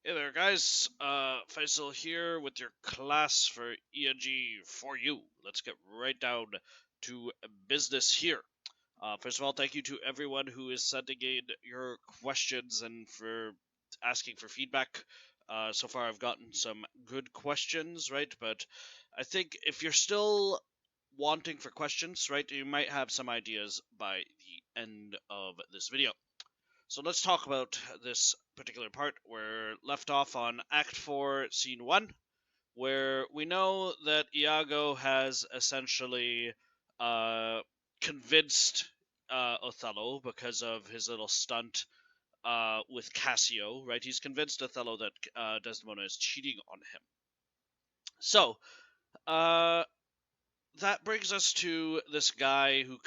Hey there, guys. Faisal here with your class for ENG4U. Let's get right down to business here. First of all, thank you to everyone who is sending in your questions and for asking for feedback. So far, I've gotten some good questions, right? But I think if you're still wanting for questions, right, you might have some ideas by the end of this video. So let's talk about this particular part. We're left off on Act 4, Scene 1, where we know that Iago has essentially convinced Othello because of his little stunt with Cassio, right? He's convinced Othello that Desdemona is cheating on him. So, uh, that brings us to this guy who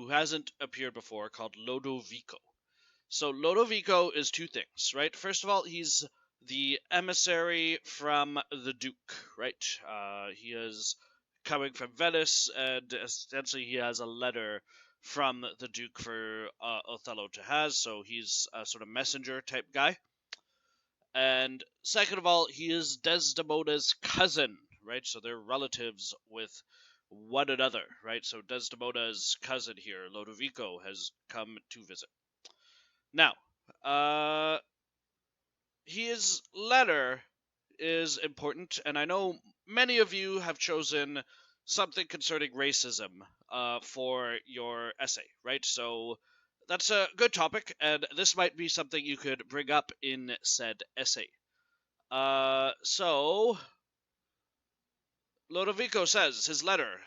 hasn't appeared before, called Lodovico. So Lodovico is two things, right? First of all, he's the emissary from the Duke, right? He is coming from Venice, and essentially he has a letter from the Duke for Othello to have, so he's a sort of messenger type guy. And second of all, he is Desdemona's cousin, right? So they're relatives with one another, right? So Desdemona's cousin here, Lodovico, has come to visit. Now, his letter is important, and I know many of you have chosen something concerning racism for your essay, right? So that's a good topic, and this might be something you could bring up in said essay. So Lodovico says his letter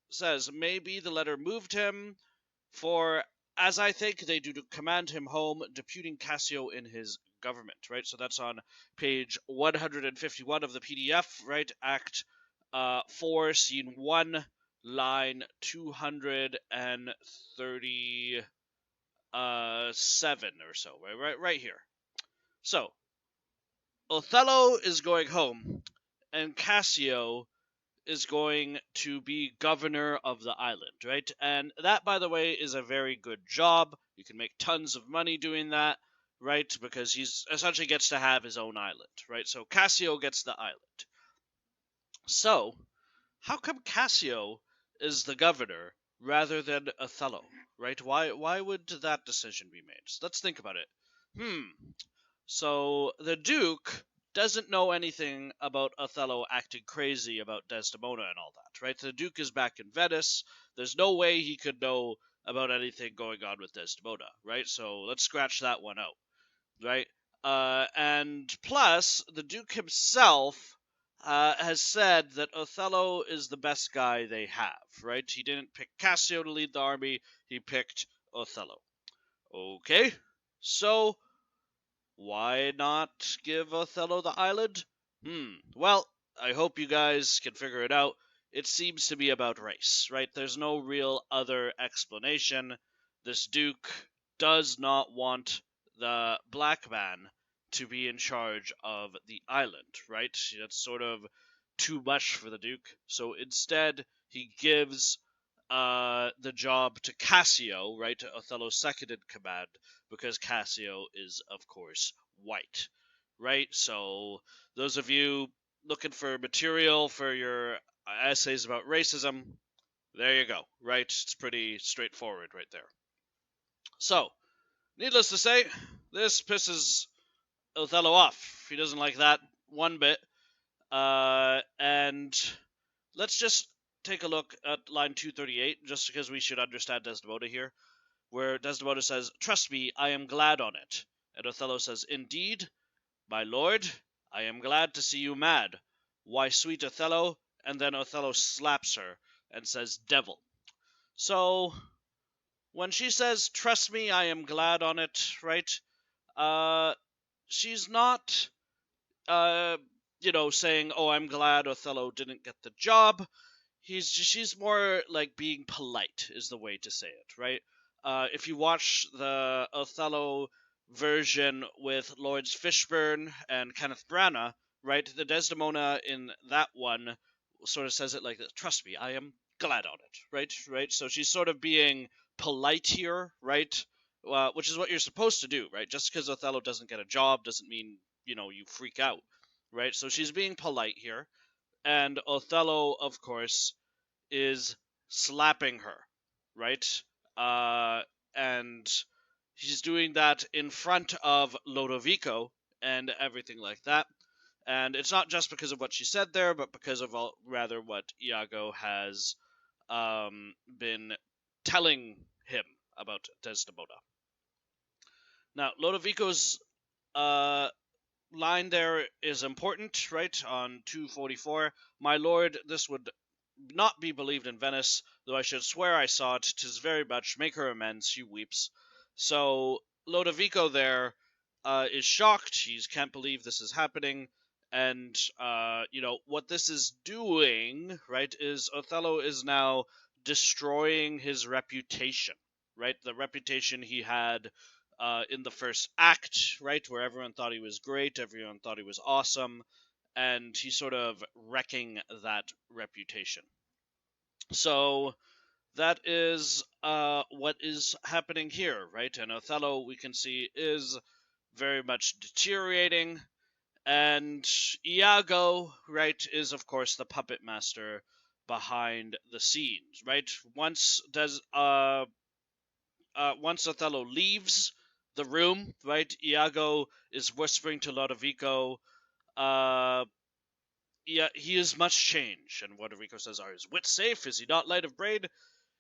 says maybe the letter moved him, for as I think they do to command him home, deputing Cassio in his government, right? So that's on page 151 of the PDF, right? Act 4, Scene 1, line 237 or so, right here. So, Othello is going home, and Cassio is going to be governor of the island, right? And that, by the way, is a very good job. You can make tons of money doing that, right? Because he's essentially gets to have his own island, right? So Cassio gets the island. So, how come Cassio is the governor rather than Othello, right? Why would that decision be made? So let's think about it. So the Duke doesn't know anything about Othello acting crazy about Desdemona and all that, right? The Duke is back in Venice. There's no way he could know about anything going on with Desdemona, right? So let's scratch that one out, right? And plus, the Duke himself has said that Othello is the best guy they have, right? He didn't pick Cassio to lead the army, he picked Othello. Okay, so why not give Othello the island? Well, I hope you guys can figure it out. It seems to be about race, right? There's no real other explanation. This Duke does not want the black man to be in charge of the island, right? That's sort of too much for the Duke. So instead, he gives the job to Cassio, right? Othello's second in command, because Cassio is, of course, white, right? So those of you looking for material for your essays about racism, there you go, right? It's pretty straightforward right there. So, needless to say, this pisses Othello off. He doesn't like that one bit. And let's just take a look at line 238, just because we should understand Desdemona here, where Desdemona says, "Trust me, I am glad on it." And Othello says, "Indeed, my lord, I am glad to see you mad. Why, sweet Othello," and then Othello slaps her and says, "Devil." So, when she says, "Trust me, I am glad on it," right, she's not, saying, "Oh, I'm glad Othello didn't get the job." She's more like being polite is the way to say it, right? If you watch the Othello version with Lawrence Fishburne and Kenneth Branagh, right, the Desdemona in that one sort of says it like this: "Trust me, I am glad on it," right? So she's sort of being polite here, right? which is what you're supposed to do, right? Just because Othello doesn't get a job doesn't mean, you freak out, right? So she's being polite here, and Othello, of course, is slapping her, right? Uh, and he's doing that in front of Lodovico and everything like that. And it's not just because of what she said there, but because of rather what Iago has been telling him about Desdemona. Now, Lodovico's uh, line there is important, right? On 244, my lord, this would not be believed in Venice, though I should swear I saw it. 'Tis very much make her amends. She weeps. So Lodovico there is shocked. He can't believe this is happening. And, what this is doing, right, is Othello is now destroying his reputation, right? The reputation he had in the first act, right, where everyone thought he was great, everyone thought he was awesome, and he's sort of wrecking that reputation. So that is what is happening here, right? And Othello, we can see, is very much deteriorating. And Iago, right, is of course the puppet master behind the scenes, right? Once Othello leaves the room, right, Iago is whispering to Lodovico, yeah, he is much changed. And Lodovico says, are his wits safe? Is he not light of brain?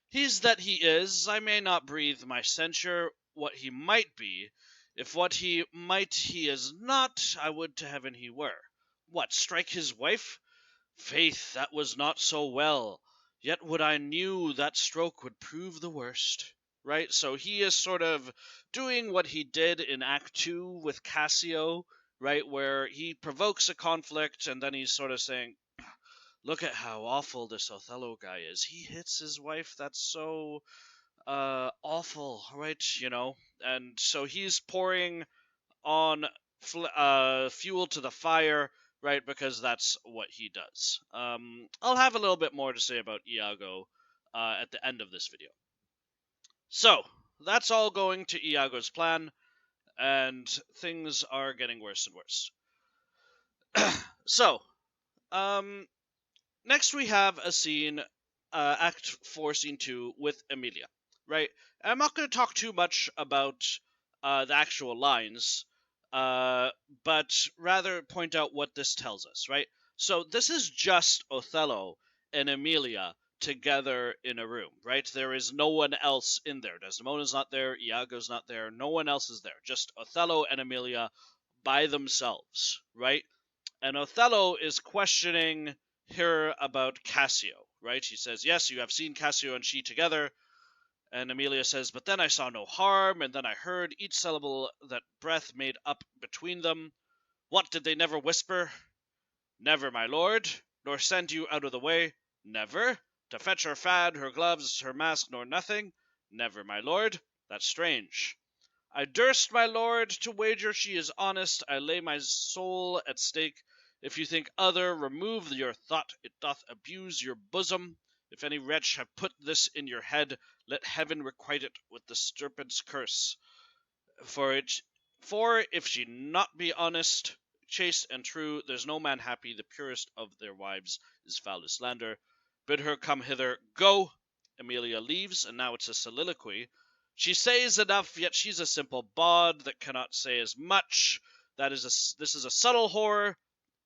He's that he is. I may not breathe my censure what he might be. If what he might he is not, I would to heaven he were. What, strike his wife? Faith, that was not so well. Yet would I knew that stroke would prove the worst. Right? So he is sort of doing what he did in Act 2 with Cassio, right? Where he provokes a conflict and then he's sort of saying, look at how awful this Othello guy is. He hits his wife. That's so awful, right? And so he's pouring on fuel to the fire, right? Because that's what he does. I'll have a little bit more to say about Iago at the end of this video. So that's all going to Iago's plan, and things are getting worse and worse. So, next we have a scene, Act 4, Scene 2, with Emilia, right? And I'm not going to talk too much about the actual lines, but rather point out what this tells us, right? So this is just Othello and Emilia together in a room, right? There is no one else in there. Desdemona's not there, Iago's not there, no one else is there. Just Othello and Emilia by themselves, right? And Othello is questioning her about Cassio, right? He says, yes, you have seen Cassio and she together. And Emilia says, but then I saw no harm, and then I heard each syllable that breath made up between them. What, did they never whisper? Never, my lord, nor send you out of the way? Never? To fetch her fad, her gloves, her mask, nor nothing? Never, my lord. That's strange. I durst, my lord, to wager she is honest. I lay my soul at stake. If you think other, remove your thought. It doth abuse your bosom. If any wretch have put this in your head, let heaven requite it with the serpent's curse. For if she not be honest, chaste and true, there's no man happy. The purest of their wives is foul as slander. Bid her come hither. Go. Emilia leaves, and now it's a soliloquy. She says enough, yet she's a simple bawd that cannot say as much. This is a subtle whore,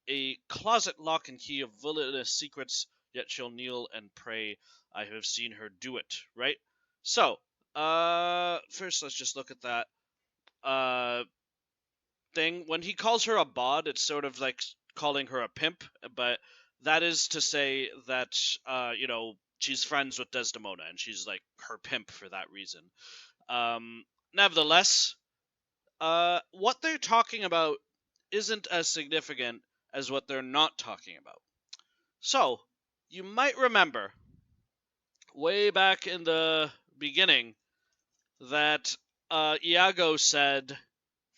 a closet lock and key of villainous secrets, yet she'll kneel and pray. I have seen her do it, right? So, first let's just look at that thing. When he calls her a bawd, it's sort of like calling her a pimp, but that is to say that, she's friends with Desdemona, and she's like her pimp for that reason. Nevertheless, what they're talking about isn't as significant as what they're not talking about. So, you might remember, way back in the beginning, that Iago said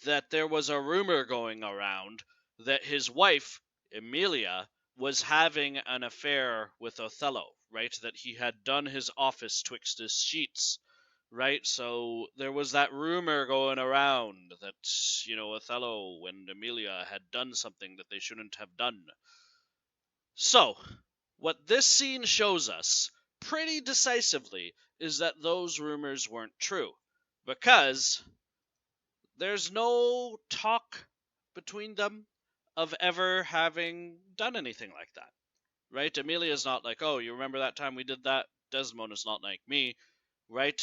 that there was a rumor going around that his wife, Emilia, was having an affair with Othello, right? That he had done his office twixt his sheets, right? So there was that rumor going around that, Othello and Emilia had done something that they shouldn't have done. So, what this scene shows us pretty decisively is that those rumors weren't true, because there's no talk between them of ever having done anything like that, right? Emilia's not like, oh, you remember that time we did that? Desdemona's not like me, right?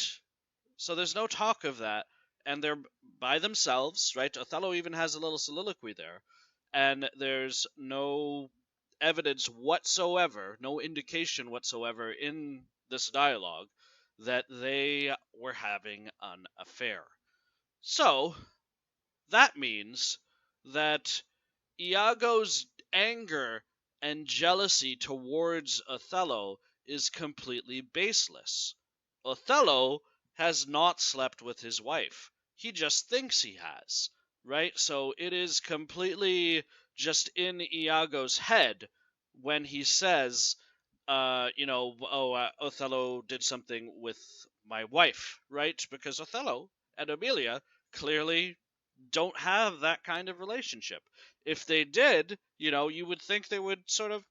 So there's no talk of that, and they're by themselves, right? Othello even has a little soliloquy there, and there's no evidence whatsoever, no indication whatsoever in this dialogue that they were having an affair. So that means that Iago's anger and jealousy towards Othello is completely baseless. Othello has not slept with his wife. He just thinks he has, right? So it is completely just in Iago's head when he says, Othello did something with my wife, right? Because Othello and Emilia clearly don't have that kind of relationship. If they did, you would think they would sort of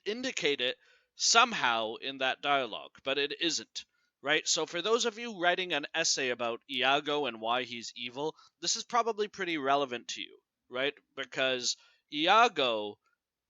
indicate it somehow in that dialogue, but it isn't, right? So for those of you writing an essay about Iago and why he's evil, this is probably pretty relevant to you, right? Because Iago,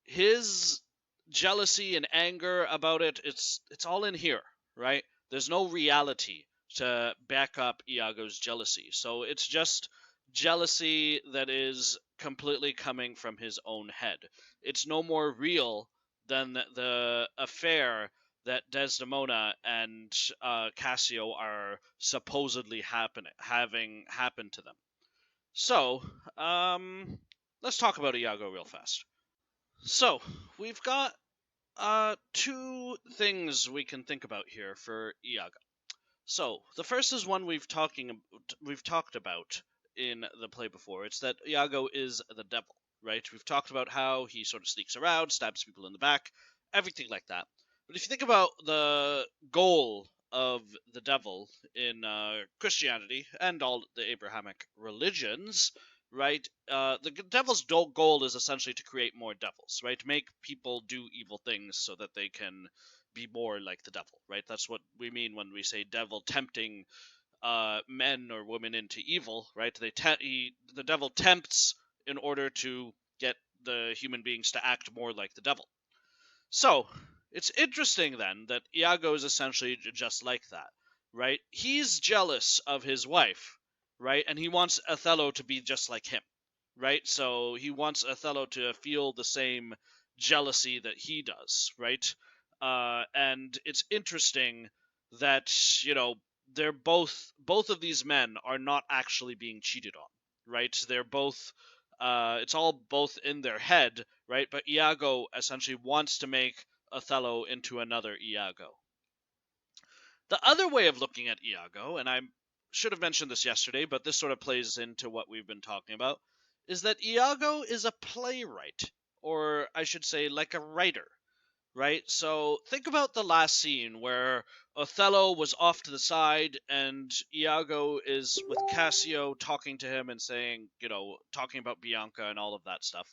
his jealousy and anger about it's all in here, right? There's no reality to back up Iago's jealousy. So it's just jealousy that is completely coming from his own head. It's no more real than the affair that Desdemona and Cassio are supposedly having happened to them. So, let's talk about Iago real fast. So, we've got two things we can think about here for Iago. So, the first is one we've talked about in the play before. It's that Iago is the devil, right? We've talked about how he sort of sneaks around, stabs people in the back, everything like that. But if you think about the goal of the devil in Christianity and all the Abrahamic religions, right? The devil's goal is essentially to create more devils, right? To make people do evil things so that they can be more like the devil, right? That's what we mean when we say devil tempting men or women into evil, right? The devil tempts in order to get the human beings to act more like the devil. So it's interesting then that Iago is essentially just like that, right? He's jealous of his wife, right? And he wants Othello to be just like him, right? So he wants Othello to feel the same jealousy that he does, right? And it's interesting that they're both of these men are not actually being cheated on, right? They're both it's all both in their head, right? But Iago essentially wants to make Othello into another Iago. The other way of looking at Iago, and I should have mentioned this yesterday, but this sort of plays into what we've been talking about, is that Iago is a playwright, or I should say, like a writer, right? So think about the last scene where Othello was off to the side and Iago is with Cassio talking to him and saying, talking about Bianca and all of that stuff.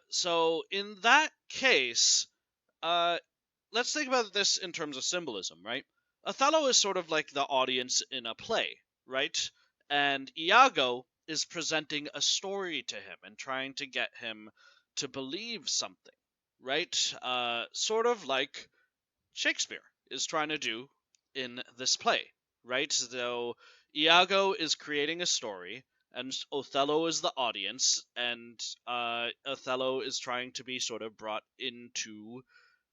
So in that case, uh, let's think about this in terms of symbolism, right? Othello is sort of like the audience in a play, right? And Iago is presenting a story to him and trying to get him to believe something, right? Sort of like Shakespeare is trying to do in this play, right? So Iago is creating a story, and Othello is the audience, and Othello is trying to be sort of brought into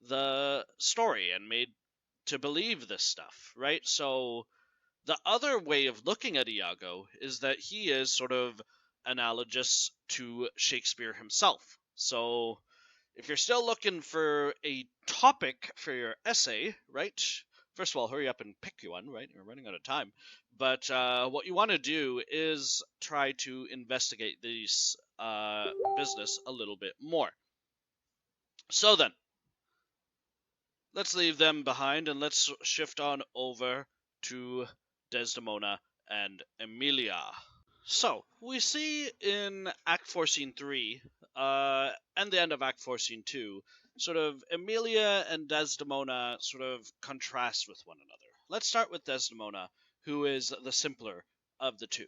the story and made to believe this stuff, right? So the other way of looking at Iago is that he is sort of analogous to Shakespeare himself. So if you're still looking for a topic for your essay, right? First of all, hurry up and pick one, right? You're running out of time. But what you want to do is try to investigate this business a little bit more. So then, let's leave them behind and let's shift on over to Desdemona and Emilia. So, we see in Act 4, Scene 3, and the end of Act 4, Scene 2, sort of Emilia and Desdemona sort of contrast with one another. Let's start with Desdemona, who is the simpler of the two.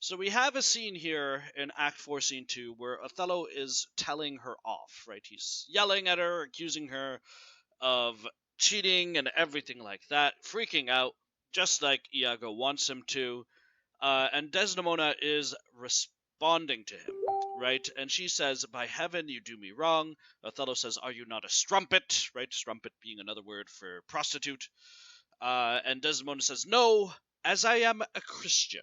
So we have a scene here in Act 4, Scene 2, where Othello is telling her off, right? He's yelling at her, accusing her of cheating and everything like that, freaking out, just like Iago wants him to. And Desdemona is responding to him, right? And she says, "By heaven, you do me wrong." Othello says, "Are you not a strumpet?" Right? Strumpet being another word for prostitute. And Desdemona says, "No, as I am a Christian.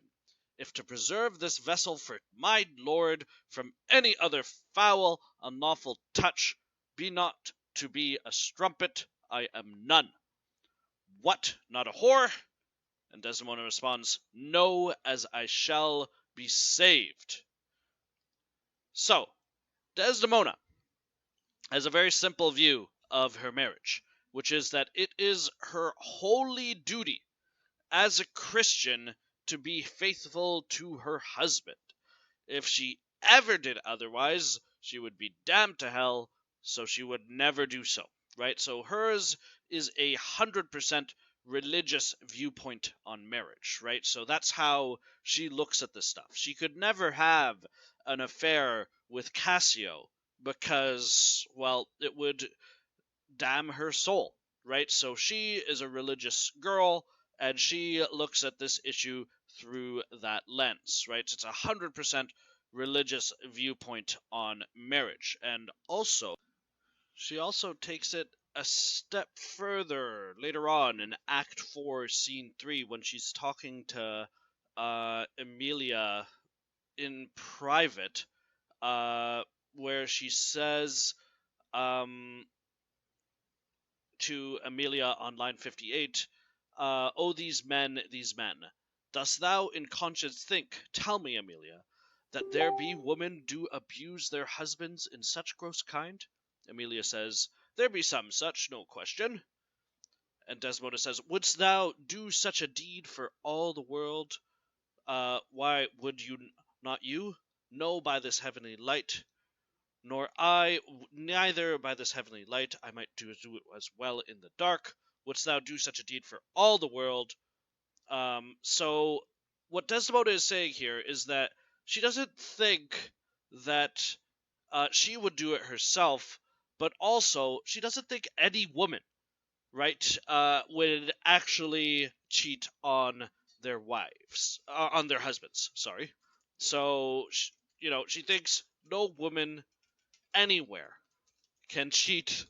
If to preserve this vessel for my lord from any other foul, unlawful touch, be not to be a strumpet, I am none." "What, not a whore?" And Desdemona responds, "No, as I shall be saved." So, Desdemona has a very simple view of her marriage, which is that it is her holy duty as a Christian to be faithful to her husband. If she ever did otherwise, she would be damned to hell, so she would never do so, right? So hers is 100% religious viewpoint on marriage, right? So that's how she looks at this stuff. She could never have an affair with Cassio because, well, it would damn her soul, right? So she is a religious girl, and she looks at this issue through that lens, right? It's 100% religious viewpoint on marriage. And also, she also takes it a step further later on in Act 4, Scene 3, when she's talking to Emilia in private, where she says, to Emilia on line 58, "Oh, these men, these men. Dost thou in conscience think, tell me, Emilia, that there be women do abuse their husbands in such gross kind?" Emilia says, "There be some such, no question." And Desdemona says, "Wouldst thou do such a deed for all the world? Why would you not you? Know by this heavenly light, nor I, neither by this heavenly light, I might do it as well in the dark. Wouldst thou do such a deed for all the world?" So what Desdemona is saying here is that she doesn't think that she would do it herself, but also she doesn't think any woman, right, would actually cheat on their wives, on their husbands. Sorry. So she thinks no woman anywhere can cheat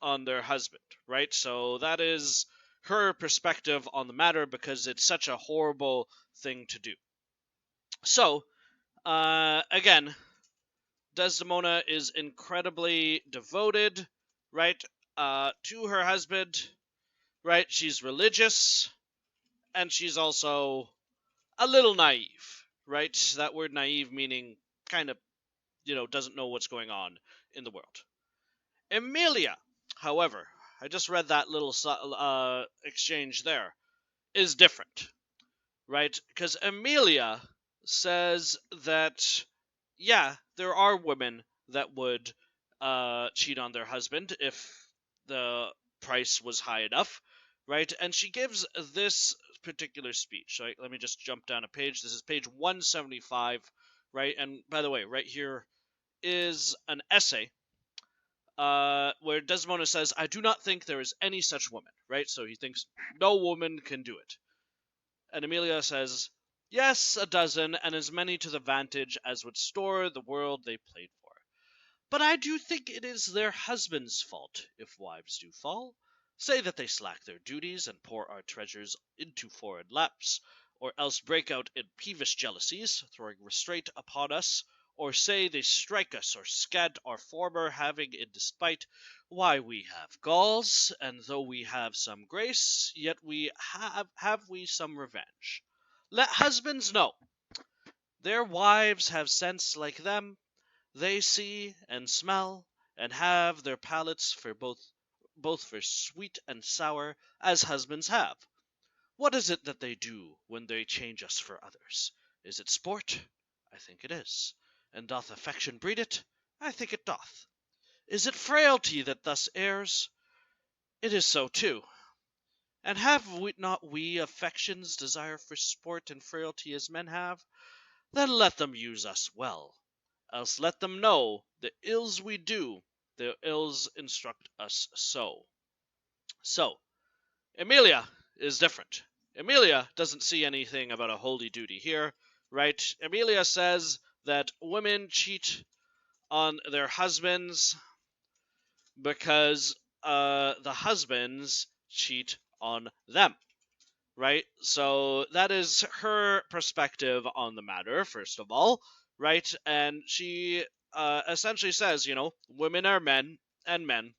on their husband, right? So that is her perspective on the matter because it's such a horrible thing to do. So, again, Desdemona is incredibly devoted, right, to her husband, right? She's religious, and she's also a little naive, right? That word naive meaning kind of, doesn't know what's going on in the world. Emilia, however, I just read that little exchange there, is different, right? Because Emilia says that, yeah, there are women that would cheat on their husband if the price was high enough, right? And she gives this particular speech. Right? Let me just jump down a page. This is page 175, right? And by the way, right here is an essay where Desdemona says, "I do not think there is any such woman," right? So he thinks no woman can do it. And Emilia says, "Yes, a dozen, and as many to the vantage as would store the world they played for. But I do think it is their husbands' fault if wives do fall. Say that they slack their duties and pour our treasures into foreign laps, or else break out in peevish jealousies, throwing restraint upon us, or say they strike us or scant our former having in despite. Why, we have galls, and though we have some grace, yet we have we some revenge. Let husbands know their wives have sense like them. They see and smell, and have their palates for both for sweet and sour, as husbands have. What is it that they do when they change us for others? Is it sport? I think it is. And doth affection breed it? I think it doth. Is it frailty that thus errs? It is so too. And have we not we affections desire for sport and frailty as men have? Then let them use us well. Else let them know the ills we do, their ills instruct us so. So, Emilia is different. Emilia doesn't see anything about a holy duty here, right? Emilia says that women cheat on their husbands because the husbands cheat on them, right? So that is her perspective on the matter, first of all, right? And she essentially says, women are men, and men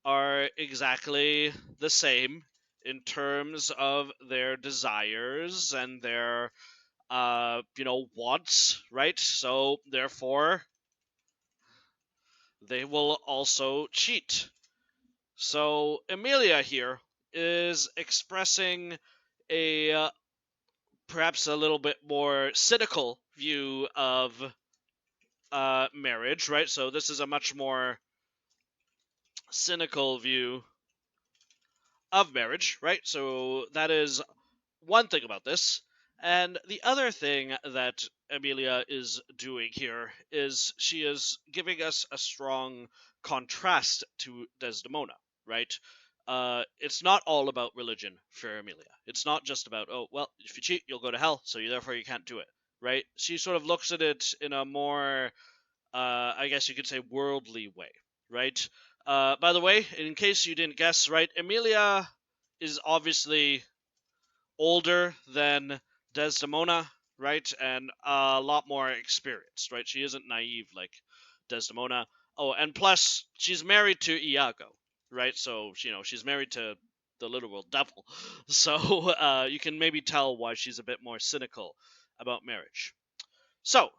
are exactly the same in terms of their desires and their wants, right? So therefore they will also cheat. So Emilia here is expressing a perhaps a little bit more cynical view of marriage, right? So this is a much more cynical view of marriage, right? So that is one thing about this. And the other thing that Emilia is doing here is she is giving us a strong contrast to Desdemona, right? It's not all about religion for Emilia. It's not just about, oh, well, if you cheat, you'll go to hell, so therefore you can't do it, right? She sort of looks at it in a more, I guess you could say, worldly way, right? By the way, in case you didn't guess, right, Emilia is obviously older than Desdemona, right? And a lot more experienced, right? She isn't naive like Desdemona. Oh, and plus, she's married to Iago, right? So, she's married to the literal devil. So, you can maybe tell why she's a bit more cynical about marriage. So,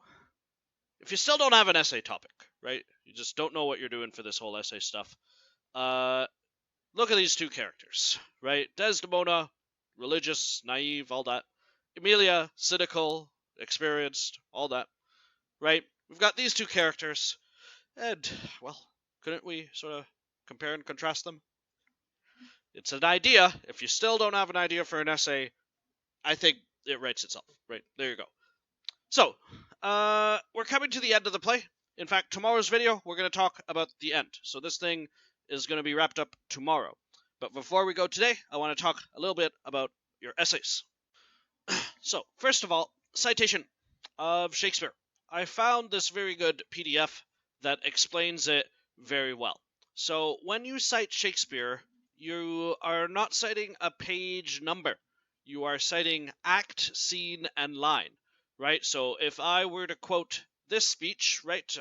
if you still don't have an essay topic, right? You just don't know what you're doing for this whole essay stuff. Look at these two characters, right? Desdemona, religious, naive, all that. Emilia, cynical, experienced, all that, right? We've got these two characters, and, well, couldn't we sort of compare and contrast them? It's an idea. If you still don't have an idea for an essay, I think it writes itself, right? There you go. So, we're coming to the end of the play. In fact, tomorrow's video, we're going to talk about the end. So this thing is going to be wrapped up tomorrow. But before we go today, I want to talk a little bit about your essays. So, first of all, citation of Shakespeare. I found this very good PDF that explains it very well. So, when you cite Shakespeare, you are not citing a page number. You are citing act, scene, and line, right? So, if I were to quote this speech, right,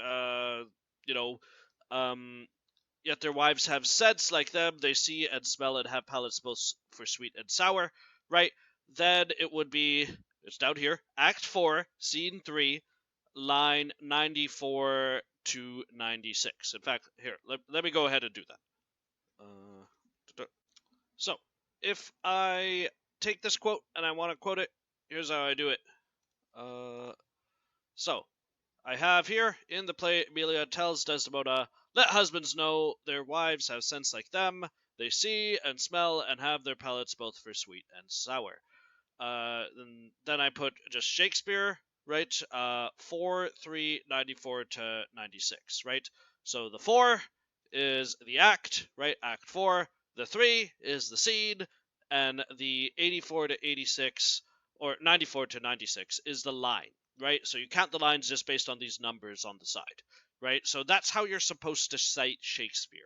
yet their wives have sense like them, they see and smell and have palates both for sweet and sour, right? Then it would be, it's down here, Act 4, Scene 3, line 94 to 96. In fact, here, let me go ahead and do that. So, if I take this quote and I want to quote it, here's how I do it. So, I have here, in the play, Emilia tells Desdemona, let husbands know their wives have sense like them. They see and smell and have their palates both for sweet and sour. Then I put just Shakespeare, right? 4, 3, 94 to 96, right? So the 4 is the act, right? Act 4. The 3 is the scene, and the 84 to 86, or 94 to 96 is the line, right? So you count the lines just based on these numbers on the side, right? So that's how you're supposed to cite Shakespeare.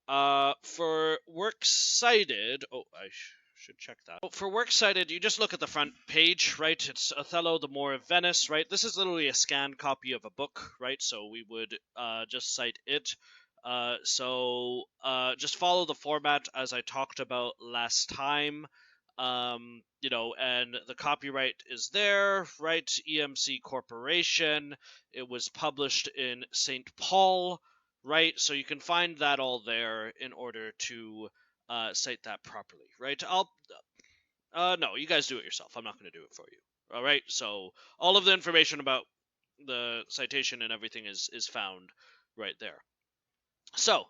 For works cited, I should check that. For works cited, you just look at the front page, right? It's Othello, the Moor of Venice, right? This is literally a scanned copy of a book, right? So we would just cite it. Just follow the format as I talked about last time. And the copyright is there, right? EMC Corporation. It was published in St. Paul, right? So you can find that all there in order to cite that properly, right? No, you guys do it yourself. I'm not going to do it for you. All right. So all of the information about the citation and everything is found right there. So,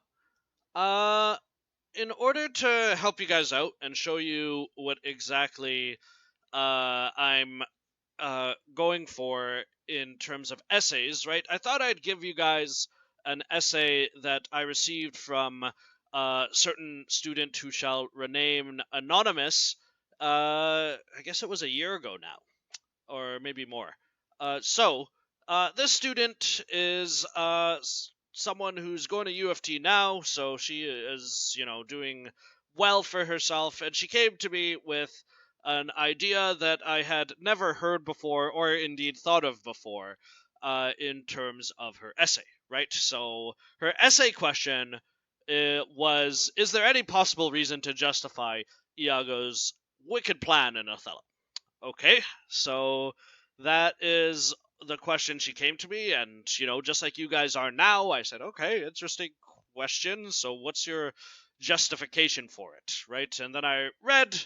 uh, in order to help you guys out and show you what exactly I'm going for in terms of essays, right? I thought I'd give you guys an essay that I received from a certain student who shall remain anonymous. I guess it was a year ago now, or maybe more. This student is someone who's going to U of T now, so she is, doing well for herself, and she came to me with an idea that I had never heard before, or indeed thought of before, in terms of her essay, right? So her essay question was: is there any possible reason to justify Iago's wicked plan in Othello? Okay, so that is the question she came to me, and just like you guys are now, I said, okay, interesting question. So what's your justification for it, right? And then I read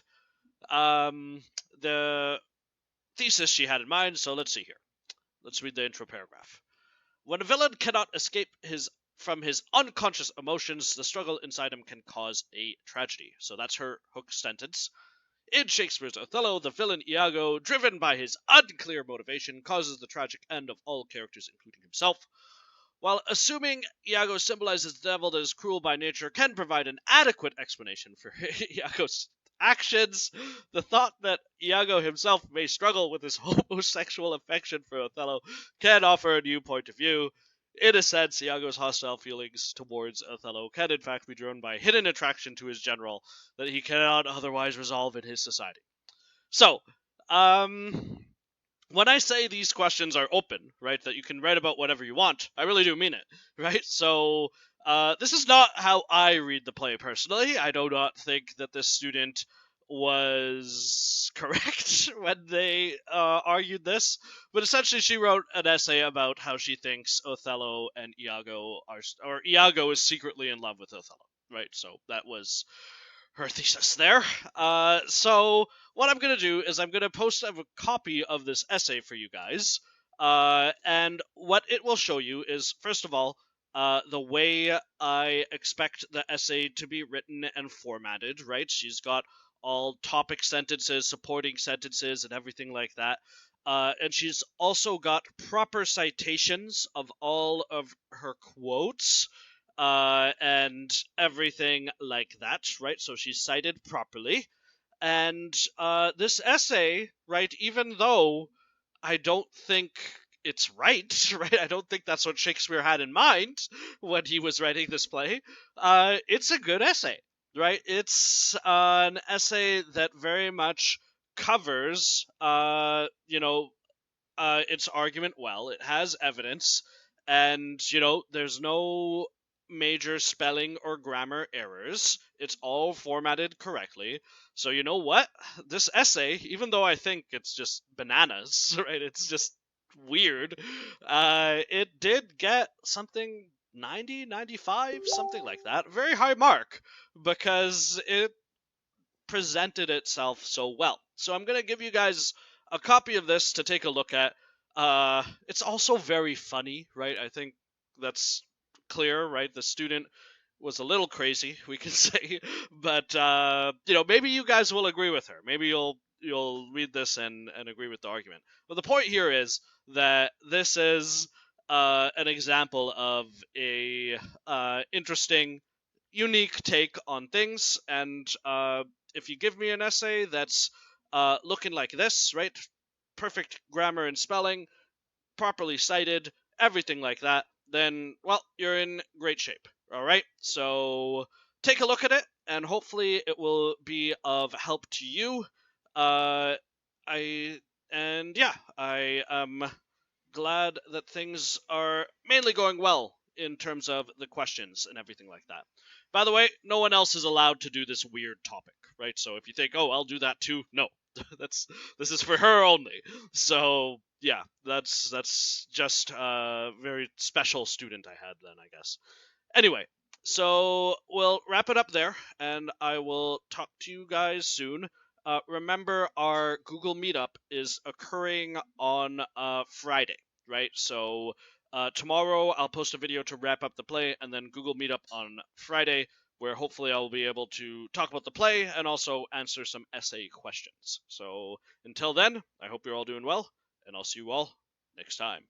the thesis she had in mind. So let's see here. Let's read the intro paragraph. When a villain cannot escape from his unconscious emotions, the struggle inside him can cause a tragedy. So that's her hook sentence. In Shakespeare's Othello, the villain Iago, driven by his unclear motivation, causes the tragic end of all characters, including himself. While assuming Iago symbolizes the devil that is cruel by nature can provide an adequate explanation for Iago's actions, the thought that Iago himself may struggle with his homosexual affection for Othello can offer a new point of view. In a sense, Iago's hostile feelings towards Othello can in fact be driven by a hidden attraction to his general that he cannot otherwise resolve in his society. So, when I say these questions are open, right, that you can write about whatever you want, I really do mean it, right? So, this is not how I read the play personally. I do not think that this student was correct when they argued this, but essentially she wrote an essay about how she thinks Othello and Iago or Iago is secretly in love with Othello, right? So that was her thesis there. So what I'm going to do is I'm going to post a copy of this essay for you guys. And what it will show you is, first of all, the way I expect the essay to be written and formatted, right? She's got all topic sentences, supporting sentences, and everything like that. And she's also got proper citations of all of her quotes and everything like that, right? So she's cited properly. And this essay, right, even though I don't think it's right, right? I don't think that's what Shakespeare had in mind when he was writing this play. It's a good essay, right? It's an essay that very much covers, its argument well. It has evidence, and there's no major spelling or grammar errors. It's all formatted correctly. So you know what? This essay, even though I think it's just bananas, right? It's just weird. It did get something 90, 95, something like that. Very high mark because it presented itself so well. So I'm going to give you guys a copy of this to take a look at. It's also very funny, right? I think that's clear, right? The student was a little crazy, we can say, but maybe you guys will agree with her. Maybe you'll read this and agree with the argument. But the point here is that this is an example of a interesting, unique take on things, and if you give me an essay that's looking like this, right? Perfect grammar and spelling, properly cited, everything like that, then, well, you're in great shape. All right? So take a look at it, and hopefully it will be of help to you. I am glad that things are mainly going well in terms of the questions and everything like that. By the way, no one else is allowed to do this weird topic, right? So if you think, oh, I'll do that too, no. This is for her only. So yeah, that's just a very special student I had then, I guess. Anyway, so we'll wrap it up there, and I will talk to you guys soon. remember our Google Meetup is occurring on Friday, right? So tomorrow I'll post a video to wrap up the play, and then Google Meetup on Friday, where hopefully I'll be able to talk about the play and also answer some essay questions. So until then, I hope you're all doing well, and I'll see you all next time.